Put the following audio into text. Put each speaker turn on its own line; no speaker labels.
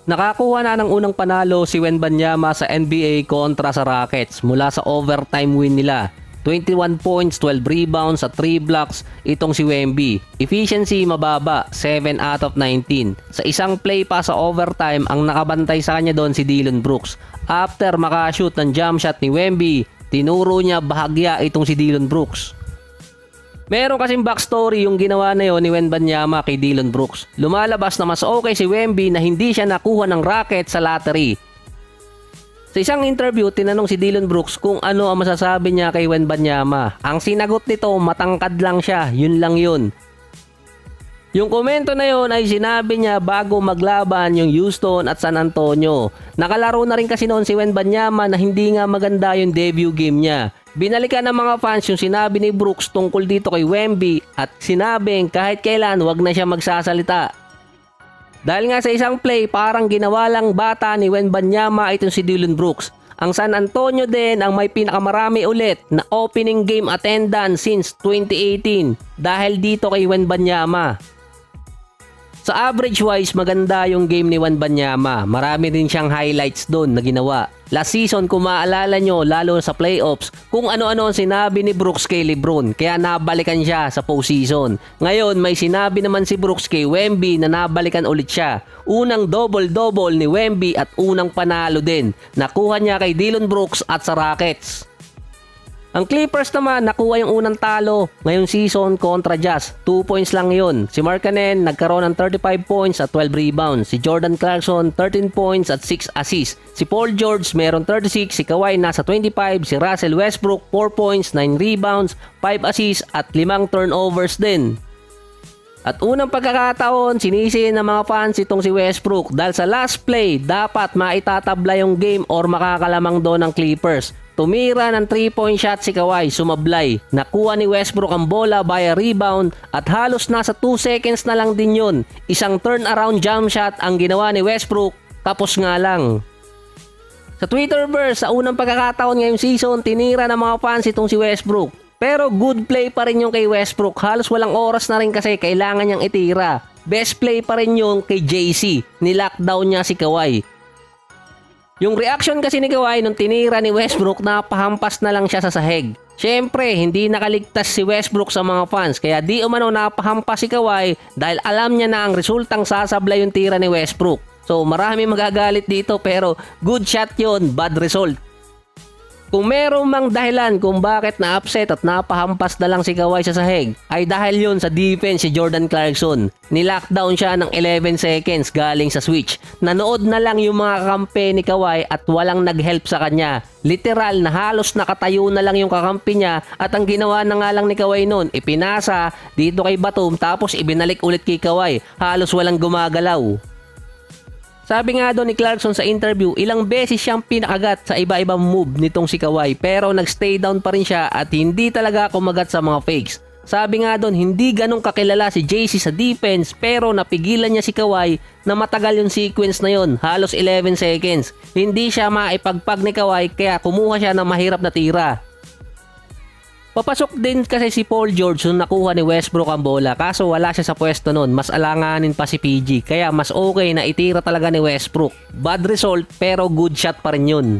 Nakakuha na ng unang panalo si Wembanyama sa NBA kontra sa Rockets mula sa overtime win nila. 21 points, 12 rebounds at 3 blocks itong si Wemby. Efficiency mababa, 7 out of 19. Sa isang play pa sa overtime, ang nakabantay sa kanya doon si Dillon Brooks. After makashoot ng jump shot ni Wemby, tinuro niya bahagya itong si Dillon Brooks. Meron kasing backstory yung ginawa na yon ni Wembanyama kay Dillon Brooks. Lumalabas na mas okay si Wemby na hindi siya nakuha ng Rockets sa lottery. Sa isang interview, tinanong si Dillon Brooks kung ano ang masasabi niya kay Wembanyama. Ang sinagot nito, matangkad lang siya, yun lang yun. Yung komento na yun ay sinabi niya bago maglaban yung Houston at San Antonio. Nakalaro na rin kasi noon si Wembanyama na hindi nga maganda yung debut game niya. Binalikan ng mga fans yung sinabi ni Brooks tungkol dito kay Wemby at sinabing kahit kailan wag na siya magsasalita. Dahil nga sa isang play, parang ginawa lang bata ni Wembanyama itong si Dillon Brooks. Ang San Antonio din ang may pinakamarami ulit na opening game attendance since 2018 dahil dito kay Wembanyama. Sa average wise, maganda yung game ni Wembanyama. Marami din siyang highlights doon na ginawa. Last season, kung maalala nyo, lalo sa playoffs, kung ano-ano ang sinabi ni Brooks kay LeBron, kaya nabalikan siya sa postseason. Ngayon, may sinabi naman si Brooks kay Wemby na nabalikan ulit siya. Unang double-double ni Wemby at unang panalo din. Nakuha niya kay Dillon Brooks at sa Rockets. Ang Clippers naman nakuha yung unang talo ngayong season kontra Jazz. 2 points lang yun. Si Markkanen nagkaroon ng 35 points at 12 rebounds. Si Jordan Clarkson 13 points at 6 assists. Si Paul George meron 36. Si Kawhi nasa 25. Si Russell Westbrook 4 points, 9 rebounds, 5 assists at 5 turnovers din. At unang pagkakataon, sinisi ng mga fans itong si Westbrook dahil sa last play dapat maitatabla yung game or makakalamang doon ng Clippers. Tumira ng 3-point shot si Kawhi, sumablay. Nakuha ni Westbrook ang bola via rebound at halos nasa 2 seconds na lang din yun. Isang turnaround jump shot ang ginawa ni Westbrook, tapos nga lang. Sa Twitterverse, sa unang pagkakataon ngayong season, tinira ng mga fans itong si Westbrook. Pero good play pa rin yung kay Westbrook. Halos walang oras na rin kasi kailangan niyang itira. Best play pa rin yung kay JC. Nilockdown niya si Kawhi. Yung reaction kasi ni Kawhi nung tinira ni Westbrook, napahampas na lang siya sa sahig. Siyempre, hindi nakaligtas si Westbrook sa mga fans kaya di umano napahampas si Kawhi dahil alam niya na ang resultang sasablay yung tira ni Westbrook. So marami magagalit dito pero good shot yun, bad result. Kung merong mang dahilan kung bakit na-upset at napahampas na lang si Kawhi sa sahig, ay dahil yun sa defense si Jordan Clarkson. Nilockdown siya ng 11 seconds galing sa switch. Nanood na lang yung mga kakampi ni Kawhi at walang nag-help sa kanya. Literal na halos nakatayo na lang yung kakampi niya at ang ginawa na nga lang ni Kawhi noon, ipinasa dito kay Batum tapos ibinalik ulit kay Kawhi. Halos walang gumagalaw. Sabi nga doon ni Clarkson sa interview, ilang beses siyang pinakagat sa iba-ibang move nitong si Kawhi pero nagstay down pa rin siya at hindi talaga kumagat sa mga fakes. Sabi nga doon, hindi ganong kakilala si JC sa defense pero napigilan niya si Kawhi na matagal yung sequence na yon, halos 11 seconds. Hindi siya maipagpag ni Kawhi kaya kumuha siya ng mahirap na tira. Papasok din kasi si Paul George nung nakuha ni Westbrook ang bola kaso wala siya sa pwesto nun, mas alanganin pa si PG kaya mas okay na itira talaga ni Westbrook. Bad result pero good shot pa rin yun.